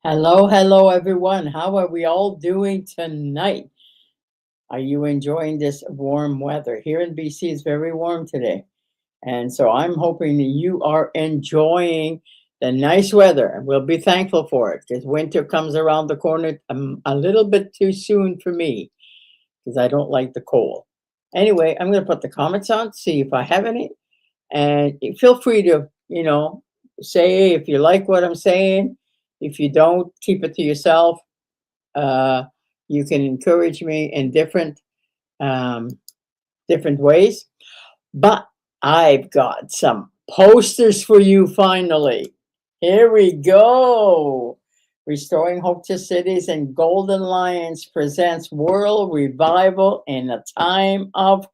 Hello, hello, everyone. How are we all doing tonight? Are you enjoying this warm weather? Here in BC, it's very warm today. And so I'm hoping that you are enjoying the nice weather. And we'll be thankful for it because winter comes around the corner a little bit too soon for me because I don't like the cold. Anyway, I'm going to put the comments on, see if I have any. And feel free to, say if you like what I'm saying. If you don't, keep it to yourself. uh, you can encourage me in um, different ways. But I've got some posters for you finally. Here we go. Restoring Hope to Cities and Golden Lions presents World Revival in a Time of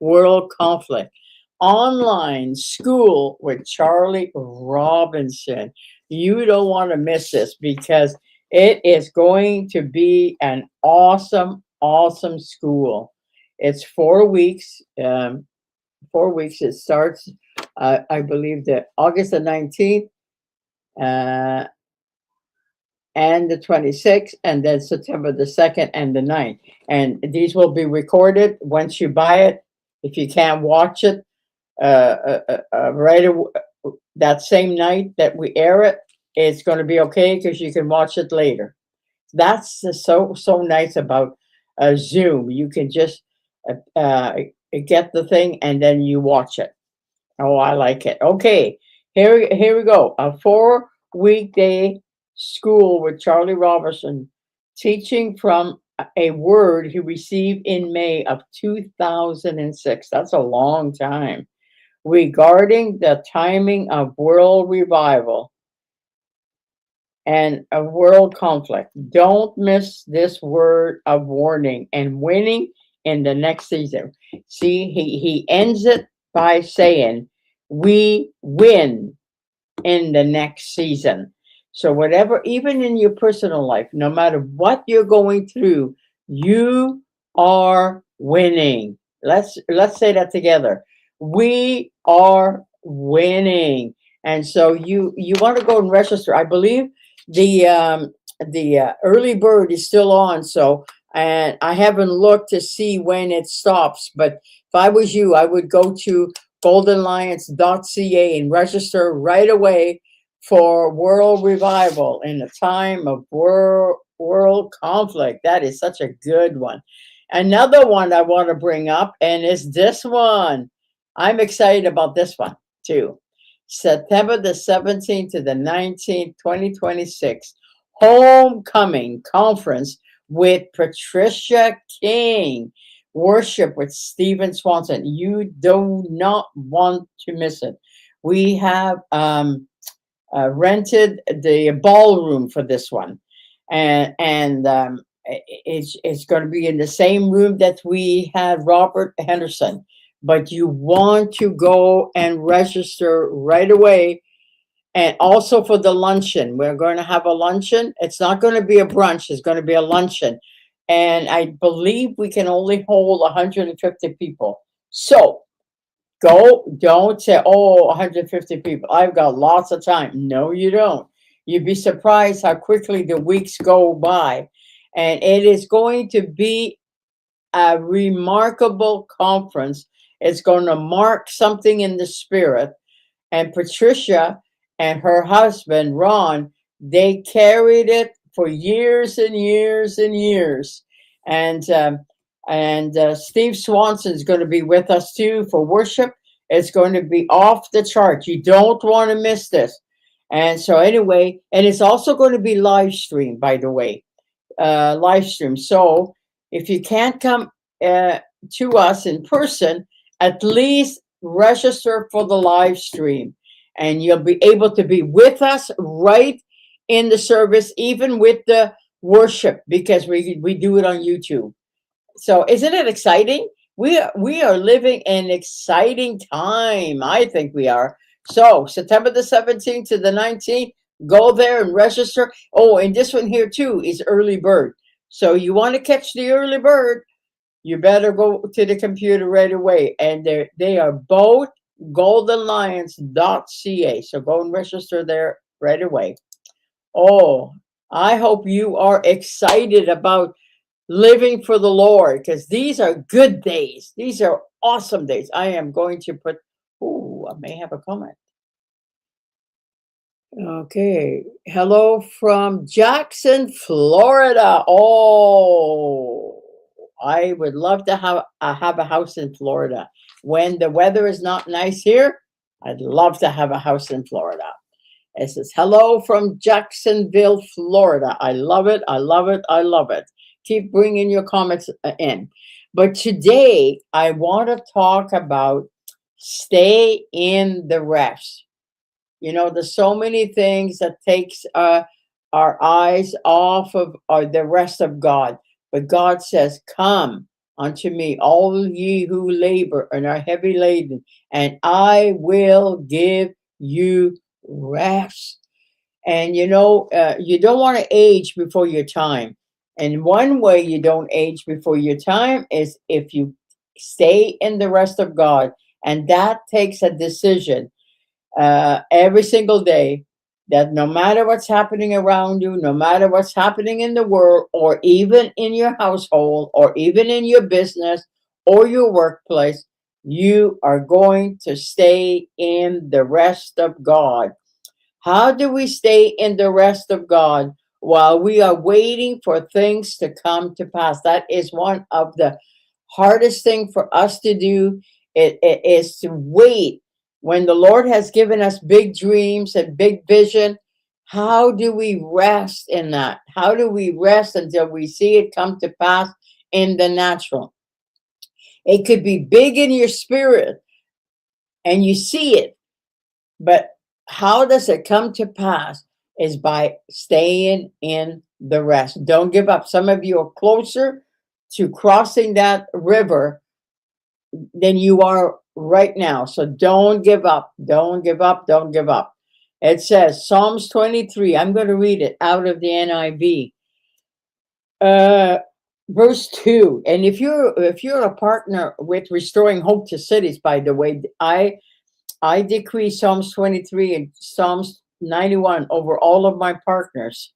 World Conflict. Online school with Charlie Robinson. You don't want to miss this because it is going to be an awesome, awesome school. It's 4 weeks. 4 weeks. It starts, I believe, that August the 19th uh, and the 26th, and then September the 2nd and the 9th. And these will be recorded once you buy it. If you can't watch it, that same night that we air it, it's going to be okay because you can watch it later. That's so nice about Zoom. You can just get the thing and then you watch it. Oh, I like it. Okay, here we go. A 4 weekday school with Charlie Robertson, teaching from a word he received in May of 2006. That's a long time, regarding the timing of world revival and a world conflict. Don't miss this word of warning and winning in the next season. See, he ends it by saying, we win in the next season. So, whatever, even in your personal life, no matter what you're going through, you are winning. Let's say that together. We are winning. And so you want to go and register. I believe the early bird is still on. So, and I haven't looked to see when it stops. But if I was you, I would go to goldenlions.ca and register right away for world revival in a time of world conflict. That is such a good one. Another one I want to bring up, and is this one. I'm excited about this one too. September the 17th to the 19th, 2026, Homecoming Conference with Patricia King. Worship with Stephen Swanson. You do not want to miss it. We have rented the ballroom for this one, and it's going to be in the same room that we had Robert Henderson. But you want to go and register right away. And also for the luncheon, we're going to have a luncheon. It's not going to be a brunch, it's going to be a luncheon. And I believe we can only hold 150 people. So go, don't say, oh, 150 people. I've got lots of time. No, you don't. You'd be surprised how quickly the weeks go by. And it is going to be a remarkable conference. It's going to mark something in the spirit. And Patricia and her husband, Ron, they carried it for years and years and years. And Steve Swanson is going to be with us too for worship. It's going to be off the chart. You don't want to miss this. And so anyway, and it's also going to be live stream, by the way, live stream. So if you can't come to us in person, at least register for the live stream, and you'll be able to be with us right in the service, even with the worship, because we do it on YouTube. So isn't it exciting? We are living an exciting time. I think we are. So September the 17th to the 19th, go there and register. Oh, and this one here too is early bird. So you want to catch the early bird, you better go to the computer right away. And they are both goldenlions.ca. So go and register there right away. Oh, I hope you are excited about living for the Lord, because these are good days. These are awesome days. I am going to put, oh, I may have a comment. Okay. Hello from Jackson, Florida. Oh, I would love to have a house in Florida. When the weather is not nice here, I'd love to have a house in Florida. It says, hello from Jacksonville, Florida. I love it. I love it. I love it. Keep bringing your comments in. But today, I want to talk about stay in the rest. You know, there's so many things that takes our eyes off of the rest of God. But God says, come unto me, all ye who labor and are heavy laden, and I will give you rest. And you know, you don't want to age before your time. And one way you don't age before your time is if you stay in the rest of God. And that takes a decision every single day, that no matter what's happening around you, no matter what's happening in the world, or even in your household, or even in your business or your workplace, you are going to stay in the rest of God. How do we stay in the rest of God while we are waiting for things to come to pass? That is one of the hardest thing for us to do. It is to wait when the Lord has given us big dreams and big vision. How do we rest in that? How do we rest until we see it come to pass in the natural? It could be big in your spirit and you see it, but how does it come to pass is by staying in the rest. Don't give up. Some of you are closer to crossing that river than you are right now. So don't give up. Don't give up. Don't give up. It says Psalms 23. I'm going to read it out of the NIV. Verse 2. And if you're a partner with Restoring Hope to Cities, by the way, I decree Psalms 23 and Psalms 91 over all of my partners.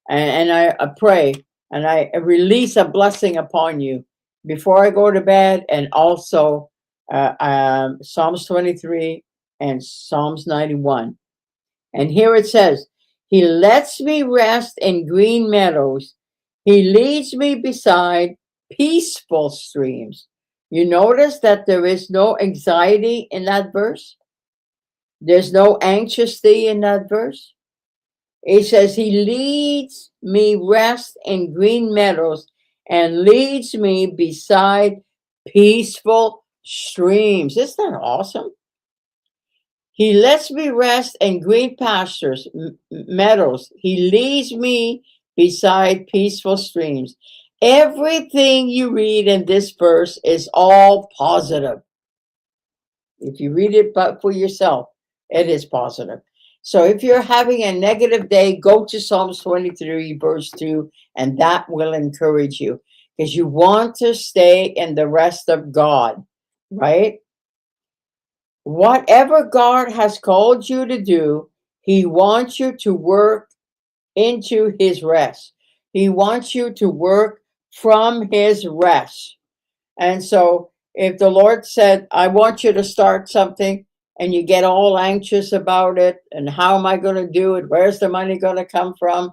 And I pray and I release a blessing upon you before I go to bed, and also Psalms 23 and Psalms 91. And here it says, he lets me rest in green meadows. He leads me beside peaceful streams. You notice that there is no anxiety in that verse? There's no anxiety in that verse. It says, he leads me rest in green meadows and leads me beside peaceful streams. Isn't that awesome? He lets me rest in green pastures, meadows. He leads me beside peaceful streams. Everything you read in this verse is all positive. If you read it but for yourself, it is positive. So if you're having a negative day, go to Psalms 23, verse 2, and that will encourage you, because you want to stay in the rest of God, right? Whatever God has called you to do, he wants you to work into his rest. He wants you to work from his rest. And so if the Lord said, I want you to start something, and you get all anxious about it, and how am I going to do it? Where's the money going to come from?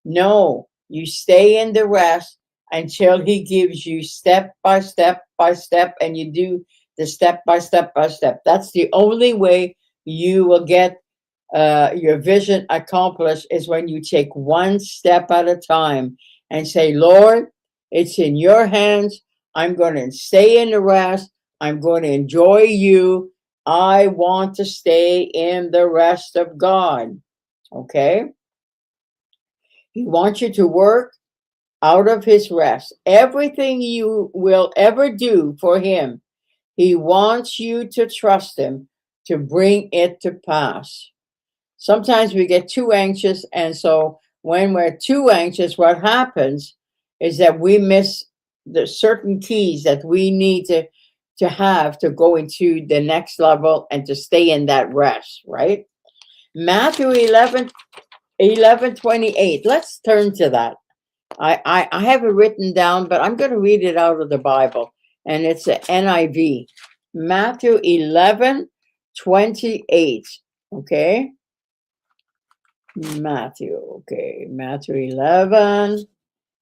No, you stay in the rest until he gives you step by step by step, and you do the step by step by step. That's the only way you will get your vision accomplished, is when you take one step at a time and say, Lord, it's in your hands. I'm going to stay in the rest. I'm going to enjoy you. I want to stay in the rest of God. Okay? He wants you to work out of his rest. Everything you will ever do for him, he wants you to trust him to bring it to pass. Sometimes we get too anxious, and so when we're too anxious, what happens is that we miss the certain keys that we need to have to go into the next level and to stay in that rest, right? Matthew 11 11:28. Let's turn to that. I have it written down, but I'm going to read it out of the Bible, and it's the NIV. Matthew 11:28. Okay. Matthew. Okay. Matthew 11.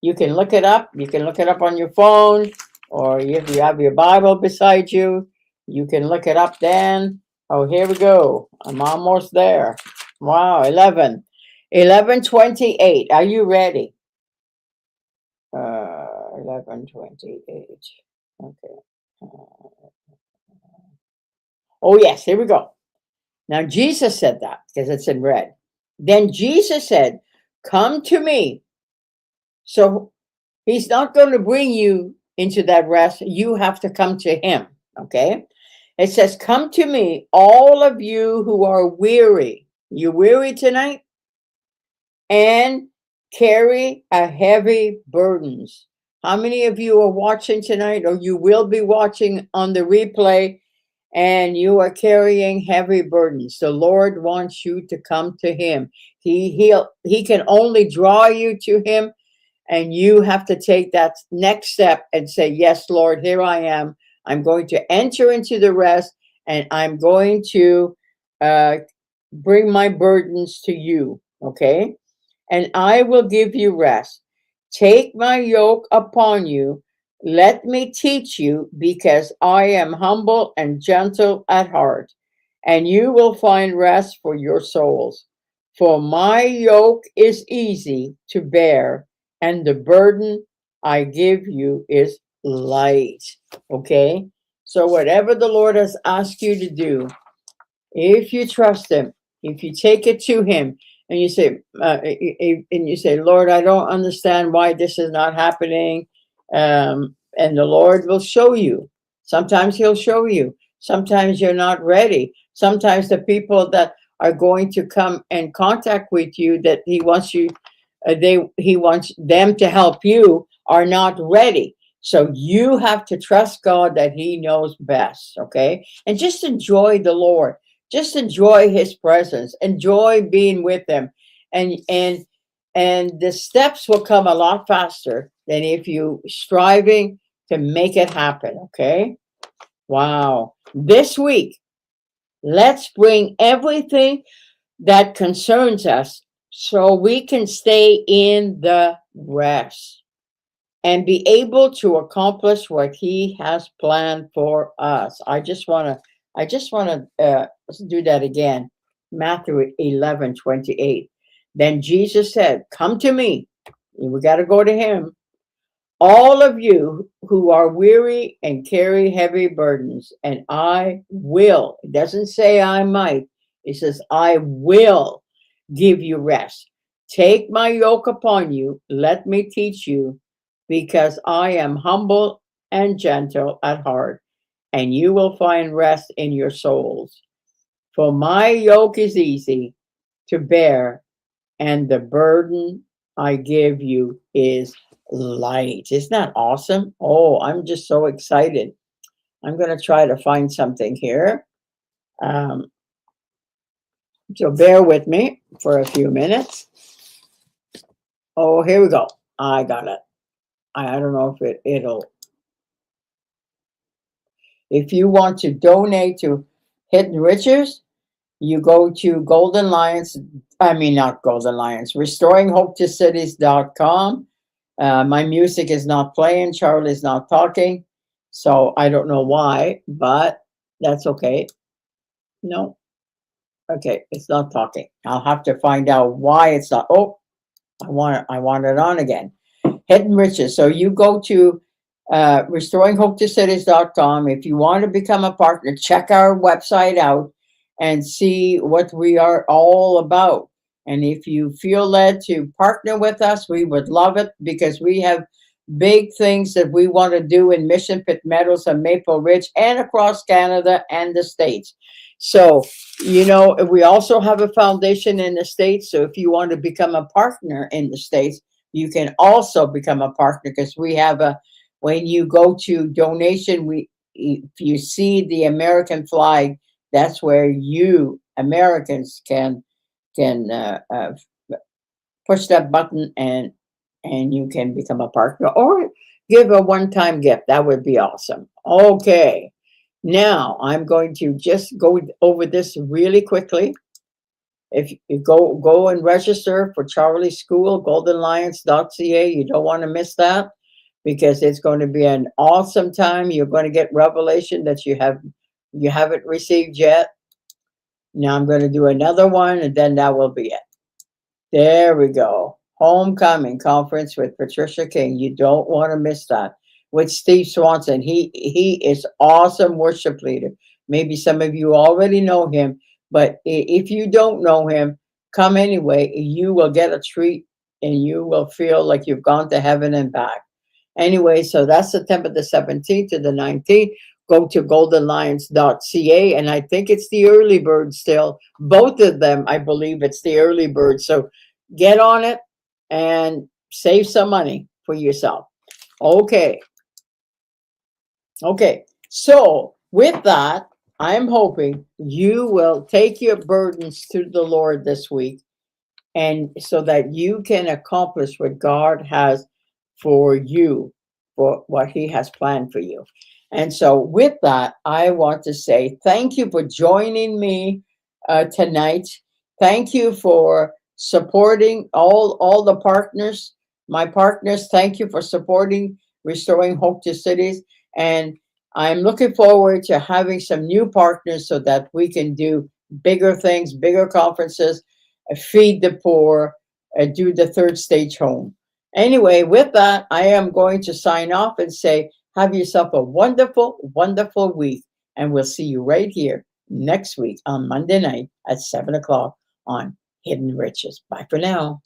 You can look it up. You can look it up on your phone, or if you have your Bible beside you, you can look it up then. Oh, here we go. I'm almost there. Wow, 11. 11:28. Are you ready? 11:28. Okay. Oh, yes, here we go. Now, Jesus said that because it's in red. Then Jesus said, "Come to me." So he's not going to bring you into that rest. You have to come to him. Okay. It says, "Come to me, all of you who are weary." You weary tonight? "And carry a heavy burdens." How many of you are watching tonight, or you will be watching on the replay, and you are carrying heavy burdens? The Lord wants you to come to him. He can only draw you to him, and you have to take that next step and say, "Yes, Lord, here I am. I'm going to enter into the rest, and I'm going to uh, bring my burdens to you." Okay? "And I will give you rest. Take my yoke upon you. Let me teach you, because I am humble and gentle at heart, and you will find rest for your souls. For my yoke is easy to bear, and the burden I give you is light." Okay? So, whatever the Lord has asked you to do, if you trust him, if you take it to him, and you say, "Lord, I don't understand why this is not happening," and the Lord will show you. Sometimes he'll show you. Sometimes you're not ready. Sometimes the people that are going to come in contact with you, that he wants them to help you, are not ready. So you have to trust God that he knows best. Okay, and just enjoy the Lord. Just enjoy his presence. Enjoy being with him. And the steps will come a lot faster than if you striving to make it happen. Okay? Wow. This week, let's bring everything that concerns us so we can stay in the rest and be able to accomplish what he has planned for us. I just want to do that again. Matthew 11:28. Then Jesus said, "Come to me." We got to go to him. "All of you who are weary and carry heavy burdens, and I will." It doesn't say "I might." It says, "I will give you rest. Take my yoke upon you. Let me teach you, because I am humble and gentle at heart, and you will find rest in your souls. For my yoke is easy to bear, and the burden I give you is light." Isn't that awesome? Oh, I'm just so excited. I'm going to try to find something here. Um, so bear with me for a few minutes. Oh, here we go. I got it. I don't know if it'll. If you want to donate to Hidden Riches, you go to Golden Lions. I mean, not Golden Lions, restoringhopetocities.com. My music is not playing. Charlie's not talking. So I don't know why, but that's okay. No. Okay, it's not talking. I'll have to find out why it's not. Oh, I want it on again. Hidden Riches. So you go to restoringhopetocities.com. If you want to become a partner, check our website out and see what we are all about. And if you feel led to partner with us, we would love it, because we have big things that we want to do in Mission Pit Meadows and Maple Ridge and across Canada and the States. So, we also have a foundation in the States. So if you want to become a partner in the States, you can also become a partner, because we have when you go to donation, if you see the American flag, that's where you Americans can push that button and you can become a partner or give a one-time gift. That would be awesome. Okay. Now I'm going to just go over this really quickly. If you go and register for Charlie School, goldenlions.ca. You don't want to miss that because it's going to be an awesome time. You're going to get revelation that you haven't received yet. Now I'm going to do another one and then that will be it. There we go. Homecoming conference with Patricia King. You don't want to miss that. With Steve Swanson. He is awesome worship leader. Maybe some of you already know him, but if you don't know him, come anyway. You will get a treat and you will feel like you've gone to heaven and back. Anyway, so that's September the 17th to the 19th. Go to goldenlions.ca, and I think it's the early bird still. Both of them, I believe it's the early bird. So get on it and save some money for yourself. Okay. Okay. So with that, I'm hoping you will take your burdens to the Lord this week and so that you can accomplish what God has for you, for what He has planned for you. And so, with that, I want to say thank you for joining me tonight. Thank you for supporting all the partners, my partners. Thank you for supporting Restoring Hope to Cities. And I'm looking forward to having some new partners so that we can do bigger things, bigger conferences, feed the poor, do the third stage home. Anyway, with that, I am going to sign off and say, have yourself a wonderful, wonderful week. And we'll see you right here next week on Monday night at 7 o'clock on Hidden Riches. Bye for now.